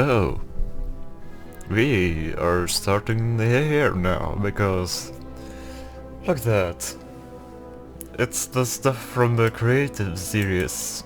Oh, we are starting here now, because look at that. It's the stuff from the Creative series.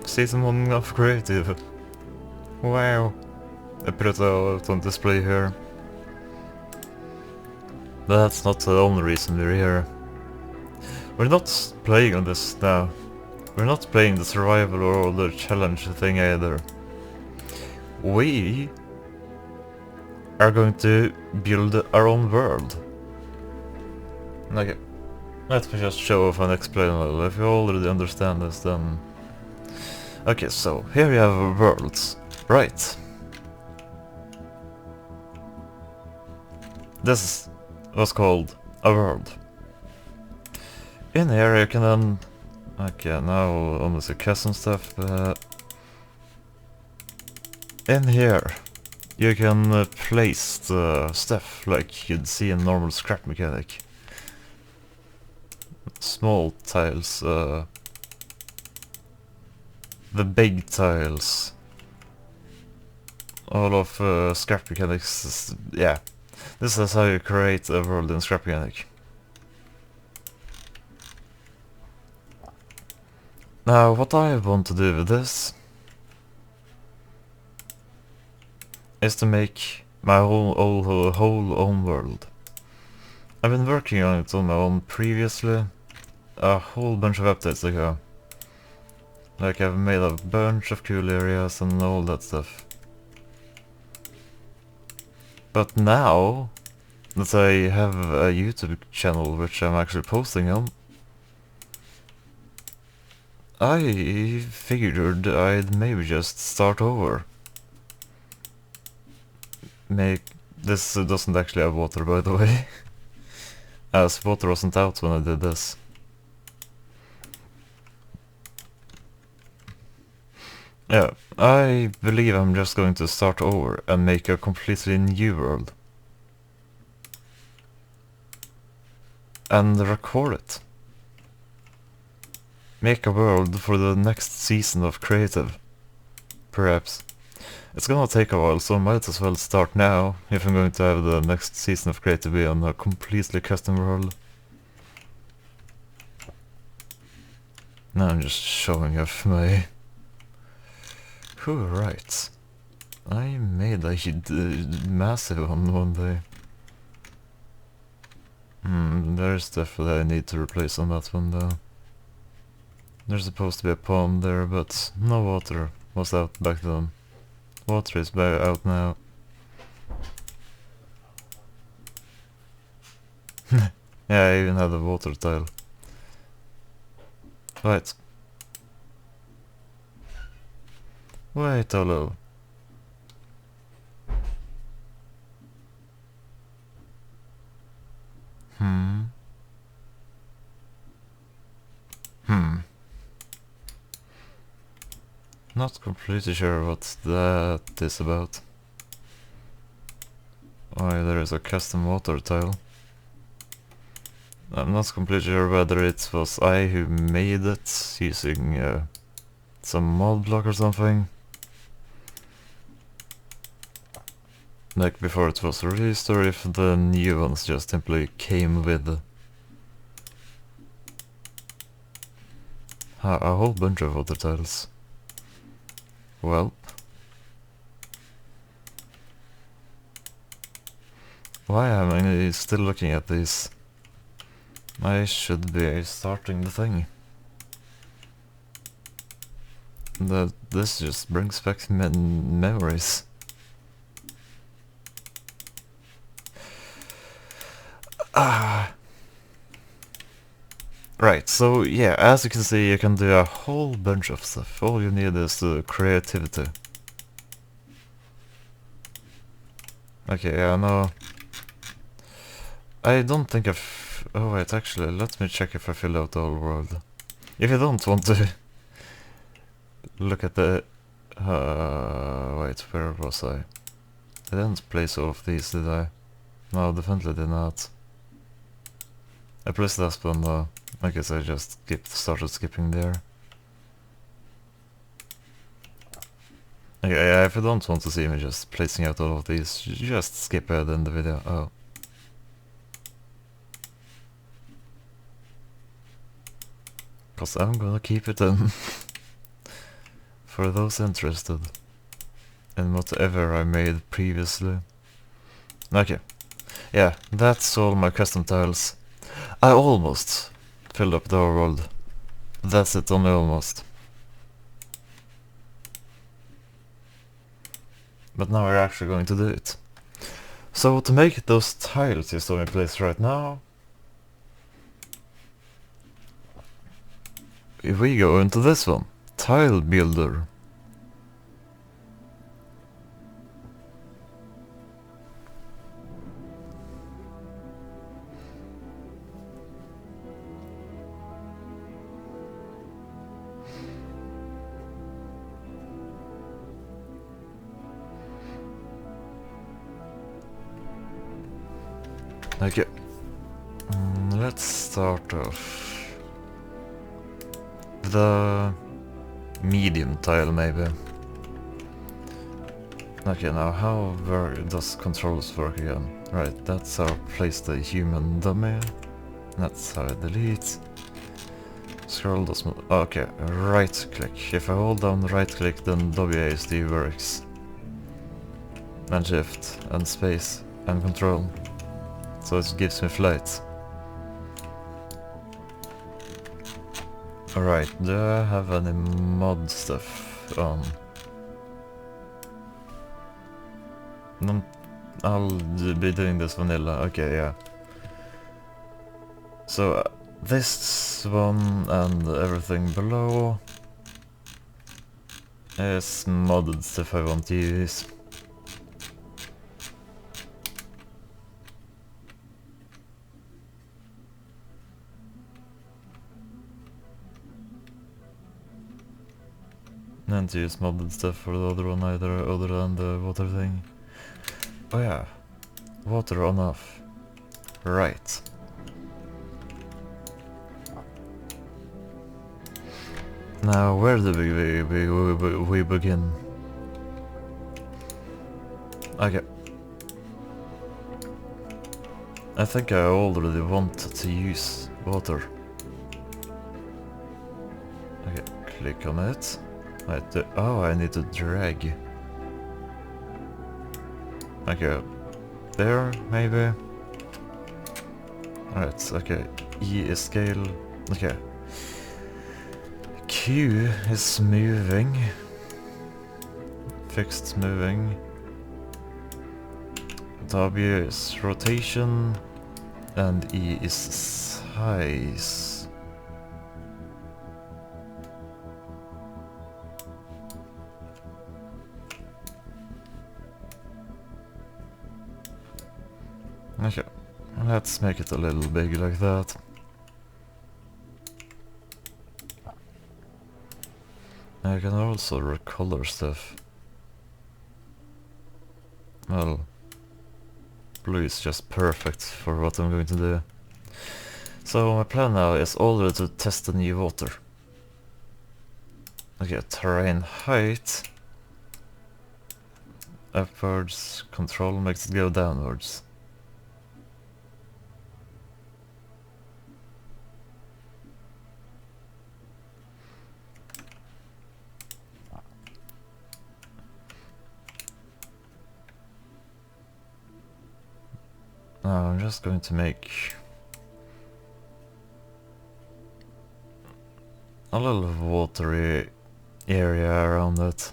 Season 1 of Creative. Wow. I put it out on display here. But that's not the only reason we're here. We're not playing on this now. We're not playing the survival or the challenge thing either. We are going to build our own world. Okay, let me just show off and explain a little. If you already understand this, then... Okay, so here you have worlds, right? This is what's called a world. In here you can then... Okay, now only the custom stuff, but... In here you can place the stuff like you'd see in normal scrap mechanic. Small tiles, the big tiles. All of scrap mechanics, yeah. This is how you create a world in scrap mechanic. Now, what I want to do with this is to make my whole own world. I've been working on it on my own previously, a whole bunch of updates ago. Like, I've made a bunch of cool areas and all that stuff. But now that I have a YouTube channel which I'm actually posting on, I figured I'd maybe just start over. This doesn't actually have water, by the way, as water wasn't out when I did this. Yeah, I believe I'm just going to start over and make a completely new world. And record it. Make a world for the next season of Creative. Perhaps. It's gonna take a while, so I might as well start now, if I'm going to have the next season of Creative be on a completely custom world. Now I'm just showing off my... right. I made a massive one day. There's stuff that I need to replace on that one though. There's supposed to be a pond there, but no water was out back then. Water is out now. Yeah, I even had a water tile. Right. Wait, hello. Not completely sure what that is about. Why there is a custom water tile. I'm not completely sure whether it was I who made it using some mod block or something. Like before it was released, or if the new ones just simply came with a whole bunch of water tiles. Well, why am I still looking at these? I should be starting the thing. This just brings back memories. Right, so yeah, as you can see, you can do a whole bunch of stuff. All you need is the creativity. Okay, yeah, no. I don't think I've... Oh wait, actually, let me check if I filled out the whole world. If you don't want to look at the... wait, where was I? I didn't place all of these, did I? No, definitely did not. I placed that one though. I guess I just started skipping there. Yeah, if you don't want to see me just placing out all of these, just skip ahead in the video. Oh. Cause I'm gonna keep it in. For those interested in whatever I made previously. Okay. Yeah, that's all my custom tiles. I almost filled up the whole world. That's it, only almost. But now we're actually going to do it. So to make those tiles you saw in place right now, if we go into this one, Tile Builder. Okay, let's start off the medium tile maybe. Okay, now how does controls work again? Right, that's how I place the human dummy. That's how I delete. Scroll does move. Okay, right click. If I hold down right click, then WASD works. And shift, and space, and control. So it gives me flight. Alright, do I have any mod stuff on? I'll be doing this vanilla, okay, yeah. So this one and everything below is modded stuff I want to use. And to use modded stuff for the other one either, other than the water thing. Oh yeah, water on off. Right. Now where do we begin? Okay. I think I already wanted to use water. Okay, click on it. Oh, I need to drag. Okay, there, maybe. Alright, okay. E is scale. Okay. Q is moving. Fixed moving. W is rotation. And E is size. Okay, let's make it a little big like that. I can also recolor stuff. Well, blue is just perfect for what I'm going to do. So my plan now is already to test the new water. Okay, terrain height. Upwards, control makes it go downwards. Now I'm just going to make a little watery area around it.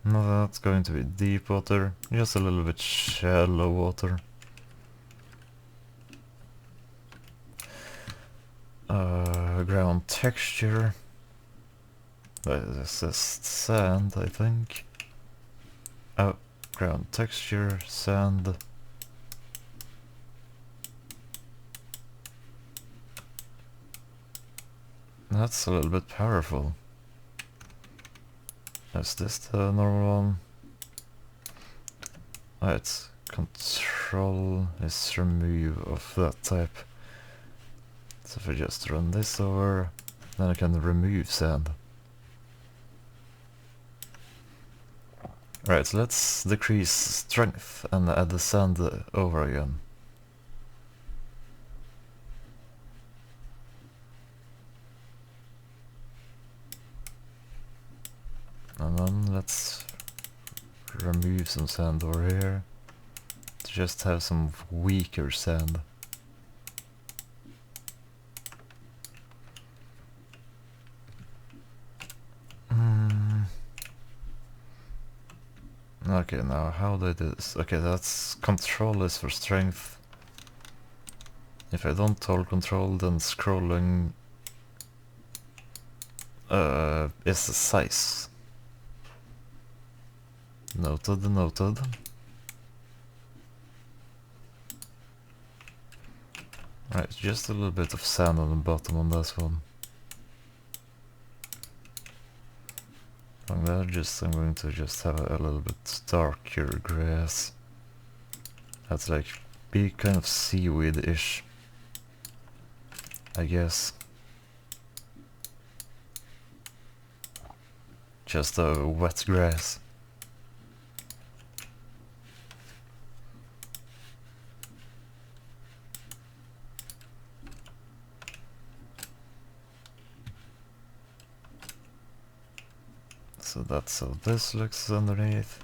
No, that's going to be deep water, just a little bit shallow water. Ground texture. This is sand, I think. Oh, ground texture, sand. That's a little bit powerful. Is this the normal one? Oh, it's control. control is remove of that type. So if I just run this over, then I can remove sand. Right, so let's decrease strength and add the sand over again. And then let's remove some sand over here to just have some weaker sand. Okay, now how do I do this? Okay, that's control is for strength. If I don't hold control, then scrolling is the size. Noted, noted. Right, just a little bit of sand on the bottom on this one. I'm going to just have a little bit darker grass. That's like be kind of seaweed-ish, I guess. Just a wet grass. So that's how this looks underneath.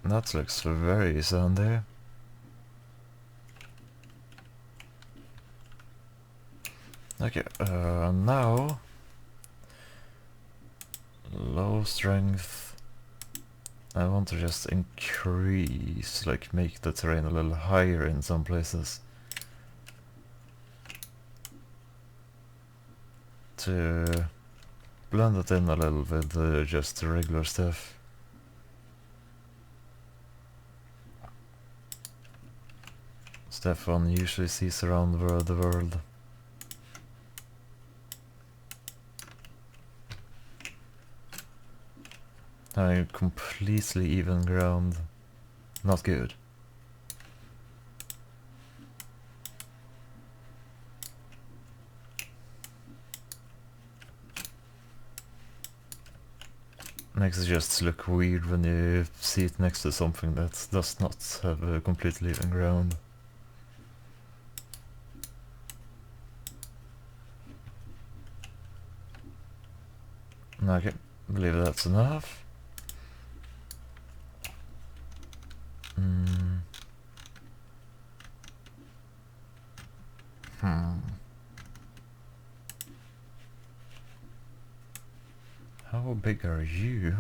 That looks very sandy. Okay, now low strength. I want to just increase, like make the terrain a little higher in some places. To blend it in a little with just the regular stuff. Stuff one usually sees around the world. Having completely even ground, not good. Makes it just look weird when you see it next to something that does not have a completely even ground. Okay, believe that's enough. How big are you?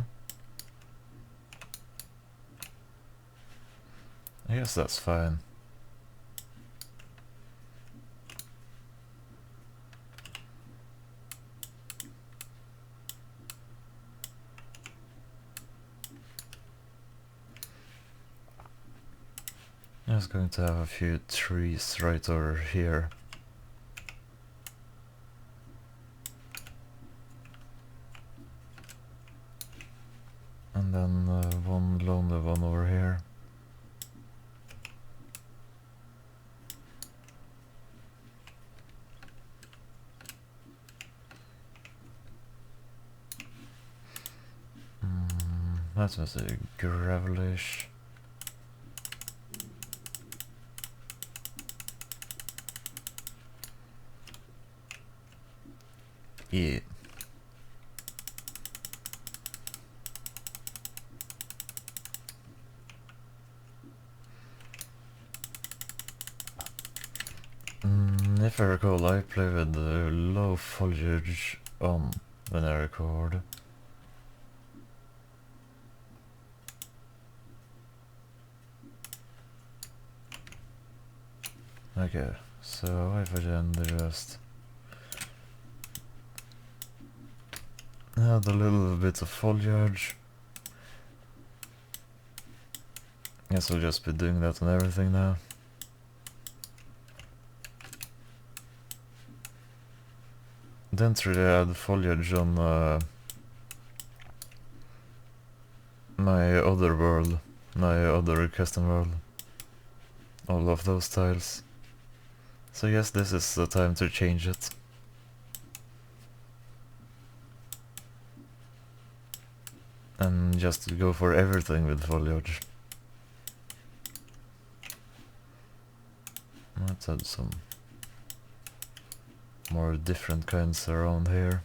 I guess that's fine. I was going to have a few trees right over here. And then one lonely one over here. That was a gravelish. Yeah. If I recall, I play with the low foliage on when I record. Okay, so if I then just add a little bit of foliage. Guess I'll just be doing that on everything now. Didn't really add foliage on my other world, my other custom world. All of those tiles. So yes, this is the time to change it. And just go for everything with foliage. Let's add some more different kinds around here.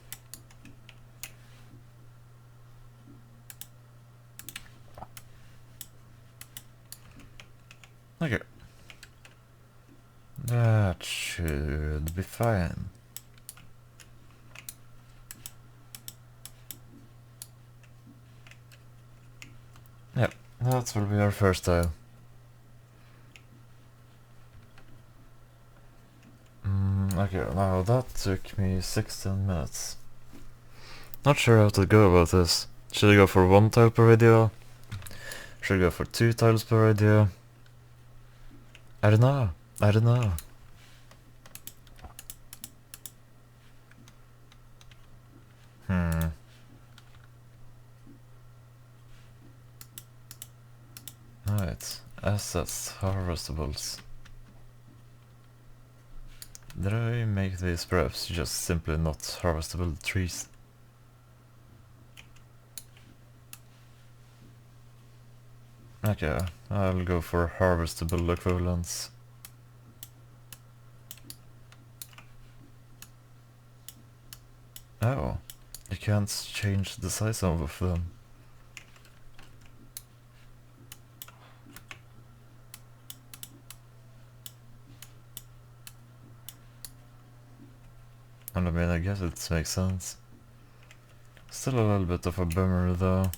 Okay. That should be fine. Yep, that will be our first tile. Okay, now that took me 16 minutes. Not sure how to go about this. Should I go for 1 tile per video? Should I go for 2 tiles per video? I don't know. I don't know. Alright, assets, harvestables. Did I make these perhaps just simply not harvestable trees? Okay, I'll go for harvestable equivalents. Oh, you can't change the size of them. And I mean, I guess it makes sense. Still a little bit of a bummer though.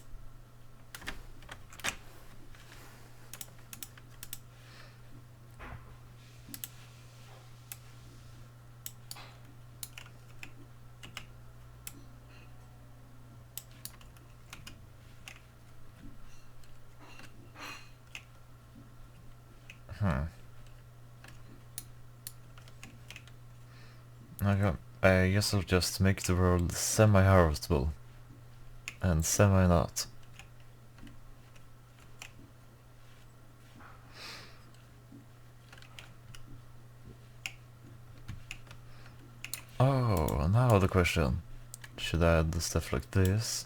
Okay, I guess I'll just make the world semi-harvestable. And semi-not. Oh, now the question. Should I add the stuff like this?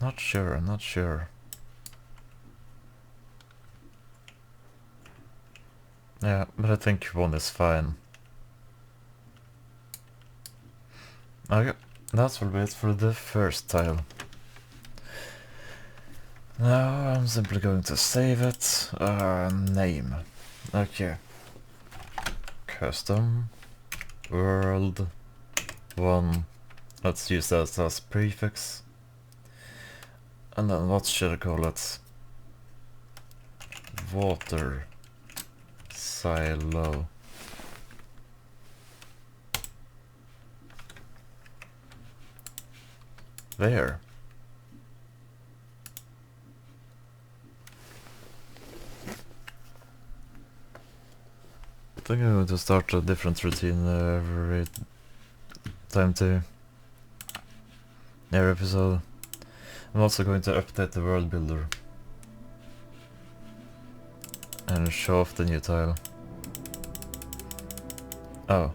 Not sure, not sure. Yeah, but I think 1 is fine. Okay, that will be it for the first tile. Now I'm simply going to save it. Name. Okay. Custom world 1. Let's use that as prefix. And then what should I call it? Water silo. There. I think I'm going to start a different routine every time too. Every episode. I'm also going to update the world builder. And show off the new tile. Oh.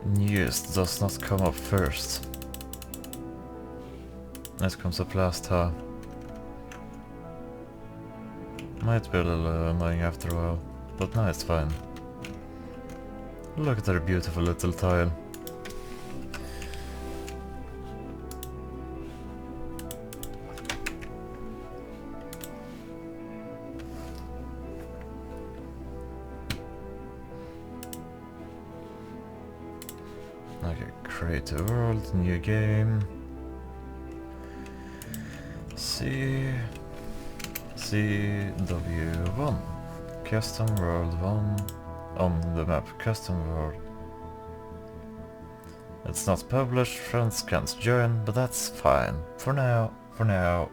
Newest does not come up first. It comes up last, huh? Might be a little annoying after a while, but no, it's fine. Look at that beautiful little tile. Okay, create a world, new game. CW1. Custom world 1 on the map. Custom world. It's not published, friends can't join, but that's fine. For now, for now.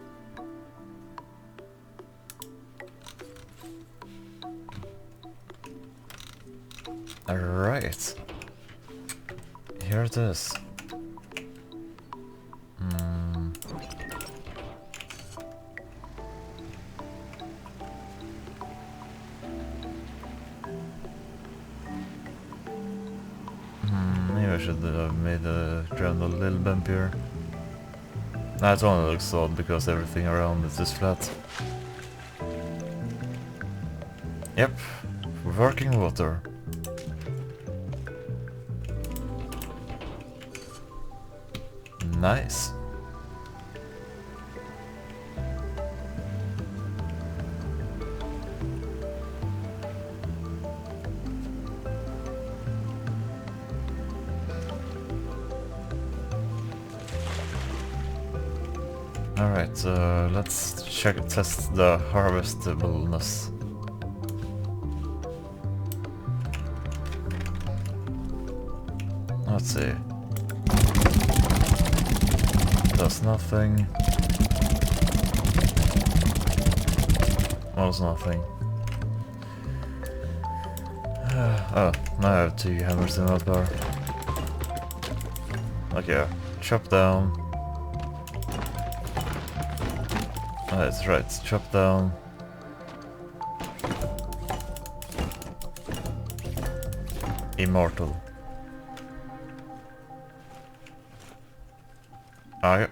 Alright. Here it is. Maybe I should have made the ground a little bumpier. Nah, it only looks odd because everything around it is flat. Yep, working water. Nice. Alright, let's test the harvestableness. Let's see. Does nothing. Was nothing. Oh, now I have 2 hammers in that bar. Okay, chop down. That's right, chop down. Immortal. Okay.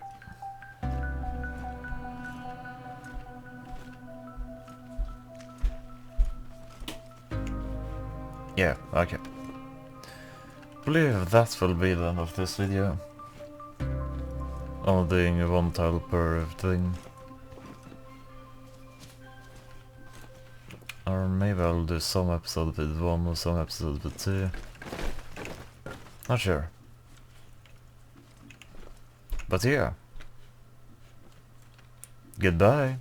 Yeah, okay. Believe that will be the end of this video. Only doing 1 tile per thing. Or maybe I'll do some episode with 1 or some episode with 2. Not sure. But yeah. Goodbye.